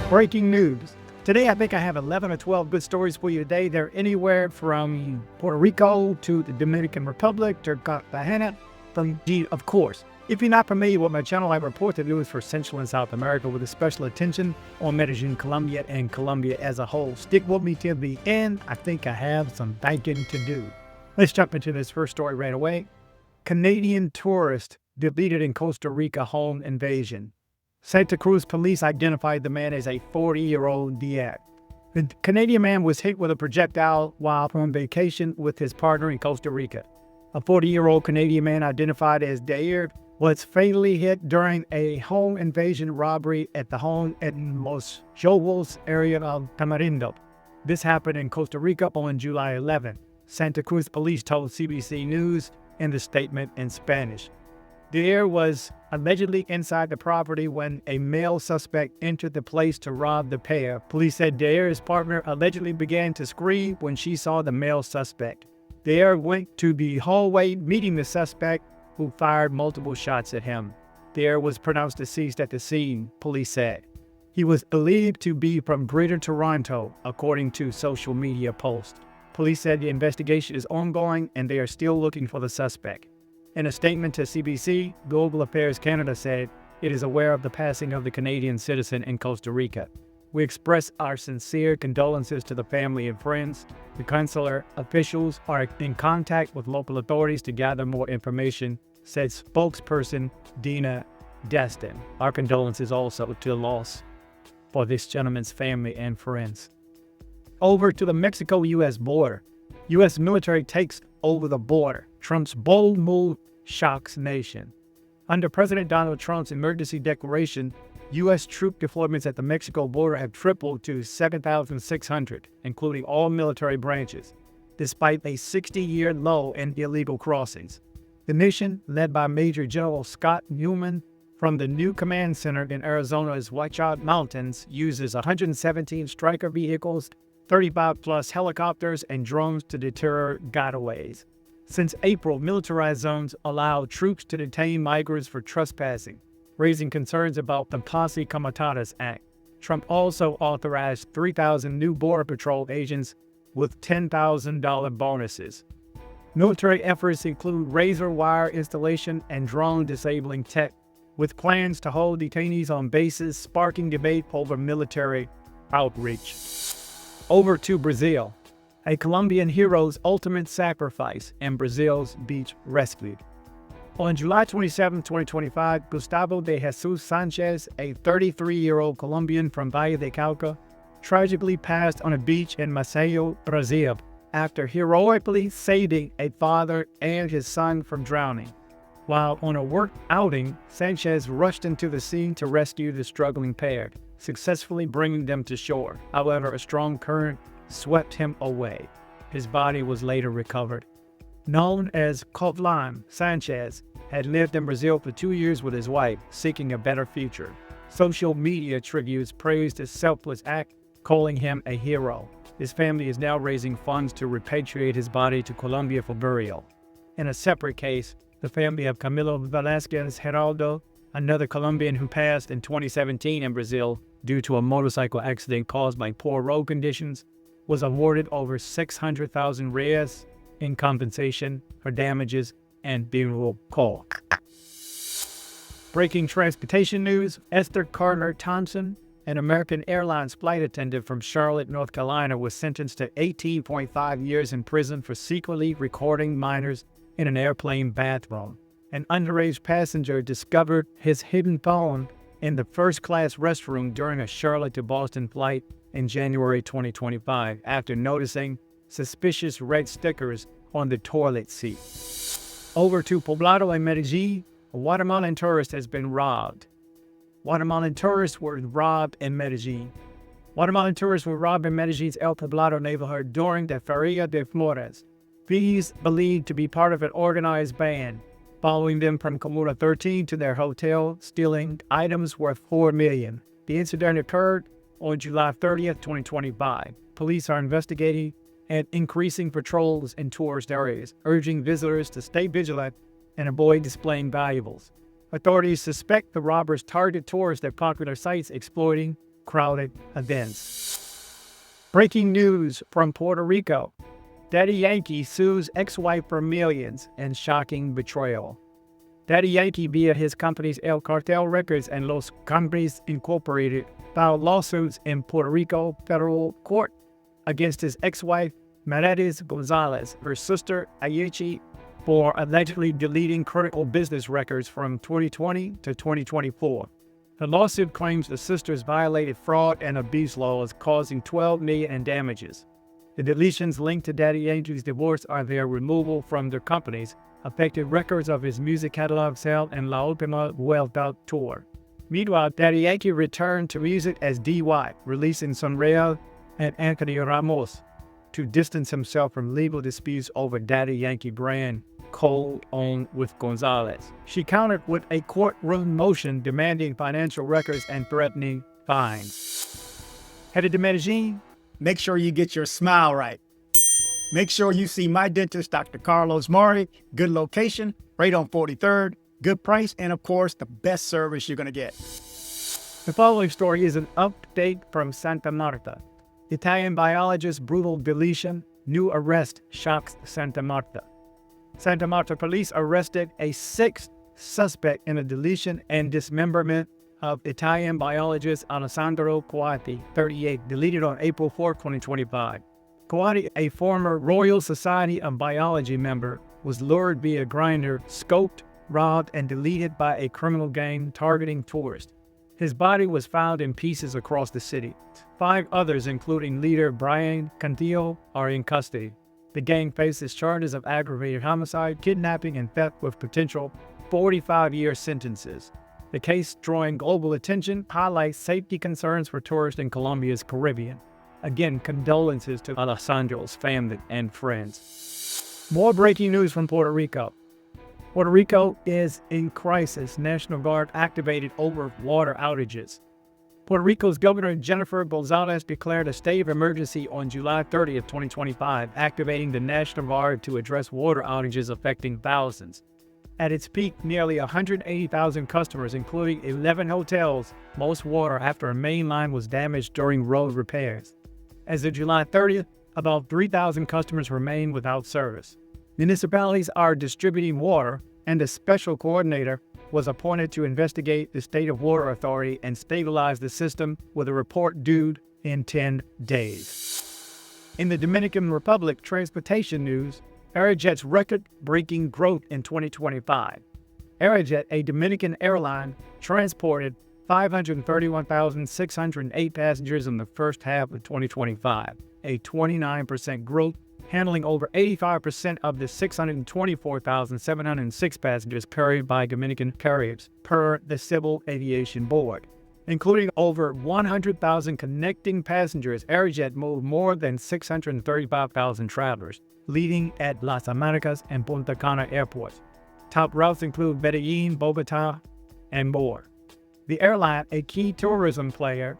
Breaking news. Today, I think I have 11 or 12 good stories for you today. They're anywhere from Puerto Rico to the Dominican Republic to Cartagena, of course. If you're not familiar with my channel, I report the news for Central and South America with a special attention on Medellin, Colombia, and Colombia as a whole. Stick with me till the end. I think I have some banking to do. Let's jump into this first story right away. Canadian tourist deleted in Costa Rica home invasion. Santa Cruz police identified the man as a 40-year-old DX. The Canadian man was hit with a projectile while on vacation with his partner in Costa Rica. A 40-year-old Canadian man identified as Dair was fatally hit during a home invasion robbery at the home in Los Jogos area of Tamarindo. This happened in Costa Rica on July 11. Santa Cruz police told CBC News in the statement in Spanish. Dair was allegedly inside the property when a male suspect entered the place to rob the pair. Police said Dair's partner allegedly began to scream when she saw the male suspect. Dair went to the hallway meeting the suspect, who fired multiple shots at him. Dair was pronounced deceased at the scene, police said. He was believed to be from Greater Toronto, according to social media posts. Police said the investigation is ongoing and they are still looking for the suspect. In a statement to CBC, Global Affairs Canada said it is aware of the passing of the Canadian citizen in Costa Rica. We express our sincere condolences to the family and friends. The consular officials are in contact with local authorities to gather more information, said spokesperson Dina Destin. Our condolences also to the loss for this gentleman's family and friends. Over to the Mexico-U.S. border. U.S. military takes over the border. Trump's bold move shocks nation. Under President Donald Trump's emergency declaration, U.S. troop deployments at the Mexico border have tripled to 7,600, including all military branches, despite a 60-year low in illegal crossings. The mission, led by Major General Scott Newman from the new command center in Arizona's Guatemalan Mountains, uses 117 Stryker vehicles, 35-plus helicopters, and drones to deter gotaways. Since April, militarized zones allow troops to detain migrants for trespassing, raising concerns about the Posse Comitatus Act. Trump also authorized 3,000 new Border Patrol agents with $10,000 bonuses. Military efforts include razor wire installation and drone disabling tech, with plans to hold detainees on bases, sparking debate over military outreach. Over to Brazil. A Colombian hero's ultimate sacrifice and Brazil's beach rescued. On July 27, 2025, Gustavo de Jesus Sanchez, a 33-year-old Colombian from Valle de Cauca, tragically passed on a beach in Maceió, Brazil, after heroically saving a father and his son from drowning. While on a work outing, Sanchez rushed into the sea to rescue the struggling pair, successfully bringing them to shore. However, a strong current swept him away. His body was later recovered. Known as Kovlan, Sanchez had lived in Brazil for 2 years with his wife, seeking a better future. Social media tributes praised his selfless act, calling him a hero. His family is now raising funds to repatriate his body to Colombia for burial. In a separate case, the family of Camilo Velasquez Geraldo, another Colombian who passed in 2017 in Brazil due to a motorcycle accident caused by poor road conditions, was awarded over 600,000 reais in compensation for damages and funeral costs. Breaking transportation news, Esther Carter Thompson, an American Airlines flight attendant from Charlotte, North Carolina, was sentenced to 18.5 years in prison for secretly recording minors in an airplane bathroom. An underage passenger discovered his hidden phone in the first-class restroom during a Charlotte to Boston flight in January 2025 after noticing suspicious red stickers on the toilet seat. Over to Poblado and Medellin, a Guatemalan tourist has been robbed. Guatemalan tourists were robbed in Medellin. Guatemalan tourists were robbed in Medellin's El Poblado neighborhood during the Feria de Flores. Thieves believed to be part of an organized band, following them from Comuna 13 to their hotel, stealing items worth $4 million. The incident occurred on July 30th, 2025. Police are investigating and increasing patrols in tourist areas, urging visitors to stay vigilant and avoid displaying valuables. Authorities suspect the robbers target tourists at popular sites, exploiting crowded events. Breaking news from Puerto Rico. Daddy Yankee sues ex-wife for millions in shocking betrayal. Daddy Yankee, via his companies El Cartel Records and Los Cambres Incorporated, filed lawsuits in Puerto Rico federal court against his ex-wife, Mercedes Gonzalez, her sister, Yankee, for allegedly deleting critical business records from 2020 to 2024. The lawsuit claims the sisters violated fraud and abuse laws, causing $12 million in damages. The deletions linked to Daddy Yankee's divorce are their removal from their companies, affected records of his music catalog sale and La Última Vuelta tour. Meanwhile, Daddy Yankee returned to music as DY, releasing Sonreal and Anthony Ramos to distance himself from legal disputes over Daddy Yankee brand co-owned with Gonzalez. She countered with a courtroom motion demanding financial records and threatening fines. Headed to Medellin? Make sure you get your smile right. Make sure you see my dentist, Dr. Carlos Maury. Good location, right on 43rd, good price, and of course, the best service you're gonna get. The following story is an update from Santa Marta. Italian biologist brutal deletion, new arrest shocks Santa Marta. Santa Marta police arrested a sixth suspect in a deletion and dismemberment of Italian biologist Alessandro Coatti, 38, deleted on April 4, 2025. Coatti, a former Royal Society of Biology member, was lured via grinder, scoped, robbed, and deleted by a criminal gang targeting tourists. His body was found in pieces across the city. 5 others, including leader Brian Cantillo, are in custody. The gang faces charges of aggravated homicide, kidnapping, and theft with potential 45-year sentences. The case, drawing global attention, highlights safety concerns for tourists in Colombia's Caribbean. Again, condolences to Alessandro's family and friends. More breaking news from Puerto Rico. Puerto Rico is in crisis. National Guard activated over water outages. Puerto Rico's Governor Jennifer Gonzalez declared a state of emergency on July 30th, 2025, activating the National Guard to address water outages affecting thousands. At its peak, nearly 180,000 customers, including 11 hotels, lost water after a main line was damaged during road repairs. As of July 30th, about 3,000 customers remain without service. Municipalities are distributing water, and a special coordinator was appointed to investigate the State of Water Authority and stabilize the system, with a report due in 10 days. In the Dominican Republic transportation news, Arajet's record-breaking growth in 2025. Arajet, a Dominican airline, transported 531,608 passengers in the first half of 2025, a 29% growth, handling over 85% of the 624,706 passengers carried by Dominican carriers, per the Civil Aviation Board. Including over 100,000 connecting passengers, Arajet moved more than 635,000 travelers, leading at Las Americas and Punta Cana airports. Top routes include Medellin, Bogota, and more. The airline, a key tourism player,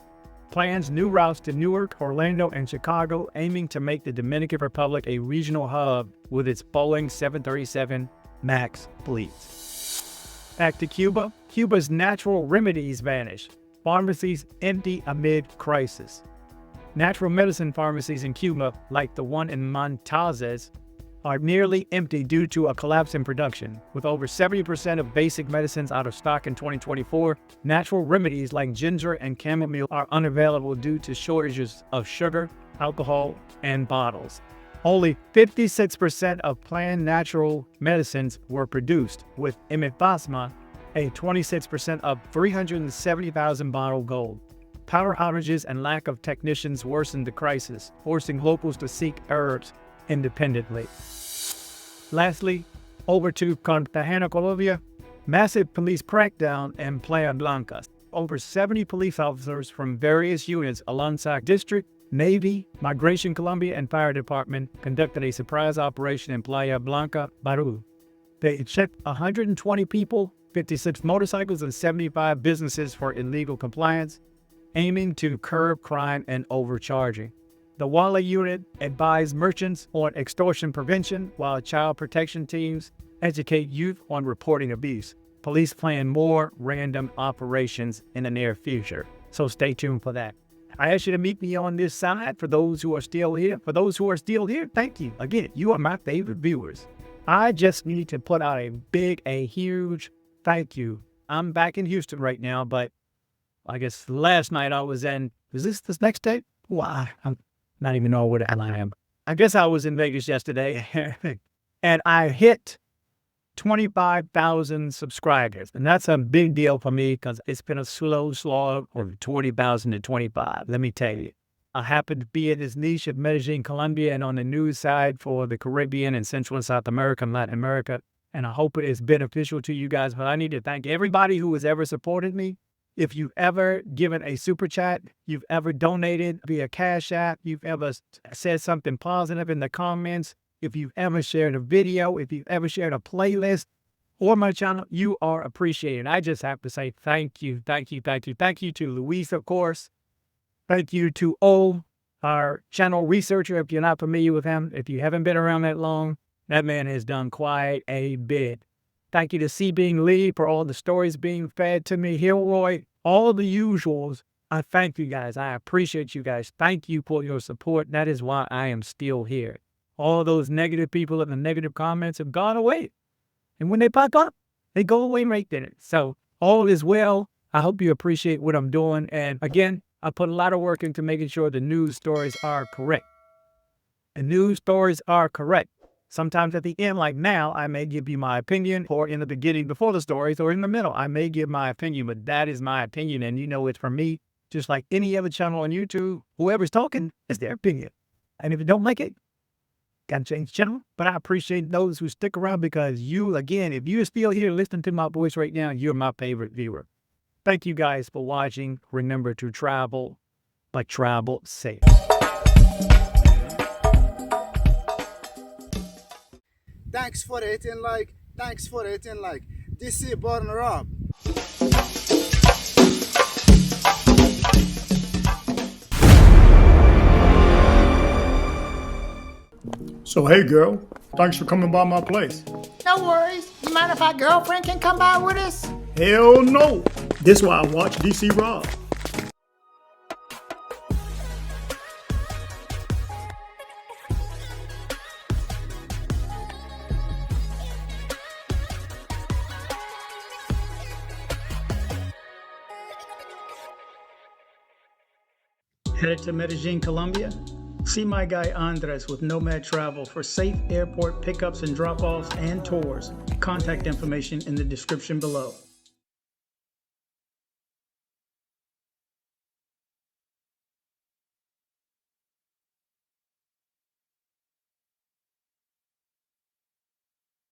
plans new routes to Newark, Orlando, and Chicago, aiming to make the Dominican Republic a regional hub with its Boeing 737 MAX fleet. Back to Cuba. Cuba's natural remedies vanish. Pharmacies empty amid crisis. Natural medicine pharmacies in Cuba, like the one in Montajes, are nearly empty due to a collapse in production. With over 70% of basic medicines out of stock in 2024, natural remedies like ginger and chamomile are unavailable due to shortages of sugar, alcohol, and bottles. Only 56% of planned natural medicines were produced, with Imipasma, a 26% of 370,000 bottle goal. Power outages and lack of technicians worsened the crisis, forcing locals to seek herbs independently. Lastly, over to Cartagena, Colombia. Massive police crackdown in Playa Blanca. Over 70 police officers from various units alongside District, Navy, Migration Colombia, and Fire Department conducted a surprise operation in Playa Blanca, Peru. They checked 120 people, 56 motorcycles, and 75 businesses for illegal compliance, aiming to curb crime and overcharging. The Walla unit advised merchants on extortion prevention, while child protection teams educate youth on reporting abuse. Police plan more random operations in the near future. So stay tuned for that. I ask you to meet me on this side for those who are still here. For those who are still here, thank you. Again, you are my favorite viewers. I just need to put out a huge thank you. I'm back in Houston right now, but I guess last night I was in, is this next day? Why? I'm not even know where the hell I am. I guess I was in Vegas yesterday and I hit 25,000 subscribers. And that's a big deal for me because it's been a slow slog from 20,000 to 25. Let me tell you, I happen to be in this niche of Medellin, Colombia, and on the news side for the Caribbean and Central and South America and Latin America. And I hope it is beneficial to you guys. But I need to thank everybody who has ever supported me. If you've ever given a super chat, you've ever donated via Cash App, you've ever said something positive in the comments, if you've ever shared a video, if you've ever shared a playlist or my channel, you are appreciated. I just have to say thank you, thank you, thank you. Thank you to Luis, of course. Thank you to O, our channel researcher, if you're not familiar with him. If you haven't been around that long, that man has done quite a bit. Thank you to C. Being Lee for all the stories being fed to me. Hilroy, all the usuals. I thank you guys. I appreciate you guys. Thank you for your support. That is why I am still here. All those negative people in the negative comments have gone away. And when they pop up, they go away right there. So all is well. I hope you appreciate what I'm doing. And again, I put a lot of work into making sure the news stories are correct. The news stories are correct. Sometimes at the end, like now, I may give you my opinion, or in the beginning before the stories, or in the middle, I may give my opinion, but that is my opinion. And you know, it's from me, just like any other channel on YouTube. Whoever's talking, it's their opinion. And if you don't like it, gotta change the channel. But I appreciate those who stick around because you, again, if you're still here listening to my voice right now, you're my favorite viewer. Thank you guys for watching. Remember to travel, but travel safe. Thanks for hitting like. Thanks for hitting like. dcbornrob. So hey girl, thanks for coming by my place. No worries. You mind if our girlfriend can come by with us? Hell no! This why I watch DC Rob. Headed to Medellin, Colombia? See my guy Andres with Nomad Travel for safe airport pickups and drop-offs and tours. Contact information in the description below.